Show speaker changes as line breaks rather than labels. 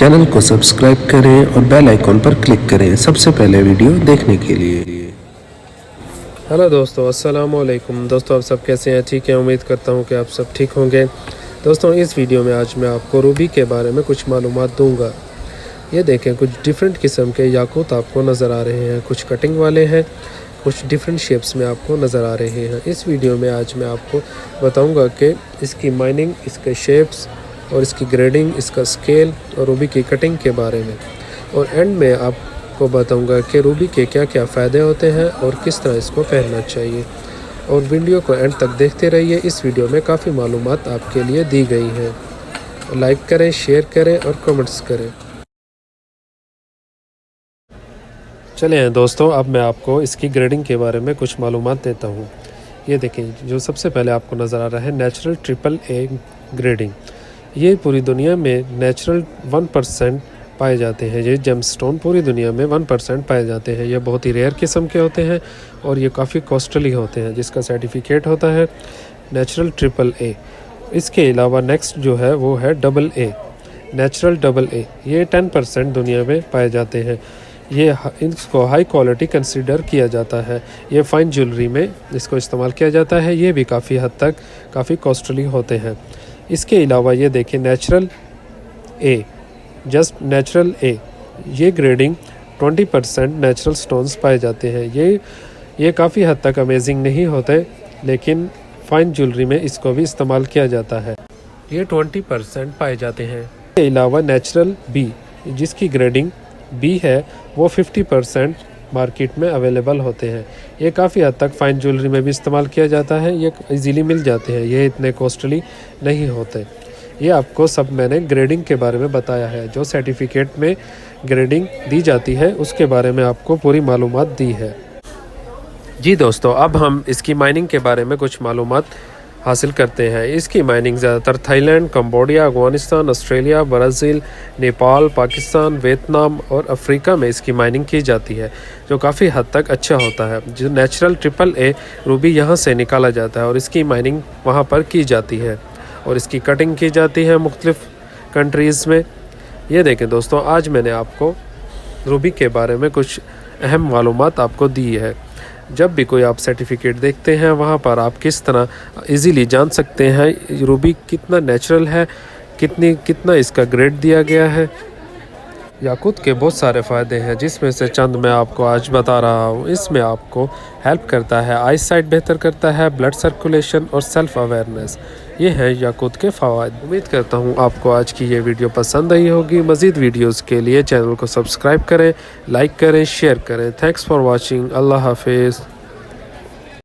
Channel को subscribe करें और बेल आइकॉन पर क्लिक करें सबसे पहले वीडियो देखने के लिए।
हेलो दोस्तों, अस्सलाम वालेकुम। दोस्तों, आप सब कैसे हैं? ठीक है, उम्मीद करता हूं कि आप सब ठीक होंगे। दोस्तों, इस वीडियो में आज मैं आपको रूबी के बारे में कुछ मालूमात दूंगा। ये देखें, कुछ डिफरेंट किस्म के याकूत आपको नज़र आ रहे हैं। कुछ कटिंग वाले हैं, कुछ डिफरेंट शेप्स में आपको नज़र आ रहे हैं। इस वीडियो में आज मैं आपको बताऊंगा कि इसकी माइनिंग, इसके शेप्स और इसकी ग्रेडिंग, इसका स्केल और रूबी की कटिंग के बारे में। और एंड में आपको बताऊंगा कि रूबी के क्या क्या फ़ायदे होते हैं और किस तरह इसको पहनना चाहिए। और वीडियो को एंड तक देखते रहिए। इस वीडियो में काफ़ी मालूमात आपके लिए दी गई हैं। लाइक करें, शेयर करें और कमेंट्स करें। चलिए दोस्तों, अब मैं आपको इसकी ग्रेडिंग के बारे में कुछ मालूमात देता हूँ। ये देखें, जो सबसे पहले आपको नज़र आ रहा है नेचुरल AAA ग्रेडिंग। ये पूरी दुनिया में नेचुरल 1% पाए जाते हैं। ये जेमस्टोन पूरी दुनिया में 1% पाए जाते हैं। ये बहुत ही रेयर किस्म के होते हैं और ये काफ़ी कॉस्टली होते हैं, जिसका सर्टिफिकेट होता है नेचुरल AAA। इसके अलावा नेक्स्ट जो है वो है AA, नेचुरल AA। ये 10% दुनिया में पाए जाते हैं। ये इसको हाई क्वालिटी कंसीडर किया जाता है। ये फ़ाइन ज्वेलरी में इसको इस्तेमाल किया जाता है। ये भी काफ़ी हद तक काफ़ी कॉस्टली होते हैं। इसके अलावा ये देखें natural A, just natural A, ये ग्रेडिंग 20% नेचुरल स्टोन्स पाए जाते हैं। ये काफ़ी हद तक अमेजिंग नहीं होते, लेकिन फ़ाइन ज्वेलरी में इसको भी इस्तेमाल किया जाता है। ये 20% पाए जाते हैं। इसके अलावा नेचुरल B, जिसकी ग्रेडिंग B है, वो 50% मार्केट में अवेलेबल होते हैं। ये काफ़ी हद तक फ़ाइन ज्वेलरी में भी इस्तेमाल किया जाता है। ये इजीली मिल जाते हैं, ये इतने कॉस्टली नहीं होते। ये आपको सब मैंने ग्रेडिंग के बारे में बताया है। जो सर्टिफिकेट में ग्रेडिंग दी जाती है उसके बारे में आपको पूरी मालूमात दी है। जी दोस्तों, अब हम इसकी माइनिंग के बारे में कुछ मालूमात हासिल करते हैं। इसकी माइनिंग ज़्यादातर Thailand, Cambodia, Afghanistan, Australia, Brazil, Nepal, Pakistan, Vietnam और अफ्रीका में इसकी माइनिंग की जाती है, जो काफ़ी हद तक अच्छा होता है। जो नेचुरल AAA रूबी यहाँ से निकाला जाता है और इसकी माइनिंग वहाँ पर की जाती है और इसकी कटिंग की जाती है मुख्तलिफ़ कंट्रीज़ में। ये देखें दोस्तों, आज मैंने आपको रूबी के बारे में कुछ अहम मालूमात आपको दी है। जब भी कोई आप सर्टिफिकेट देखते हैं, वहाँ पर आप किस तरह इजीली जान सकते हैं रूबी कितना नेचुरल है, कितना इसका ग्रेड दिया गया है। याकूत के बहुत सारे फ़ायदे हैं, जिसमें से चंद मैं आपको आज बता रहा हूँ। इसमें आपको हेल्प करता है, आई साइट बेहतर करता है, ब्लड सर्कुलेशन और सेल्फ़ अवेयरनेस। ये है याकूत के फ़वाद। उम्मीद करता हूँ आपको आज की ये वीडियो पसंद आई होगी। मज़ीद वीडियोस के लिए चैनल को सब्सक्राइब करें, लाइक करें, शेयर करें। Thanks for watching. अल्लाह हाफिज़।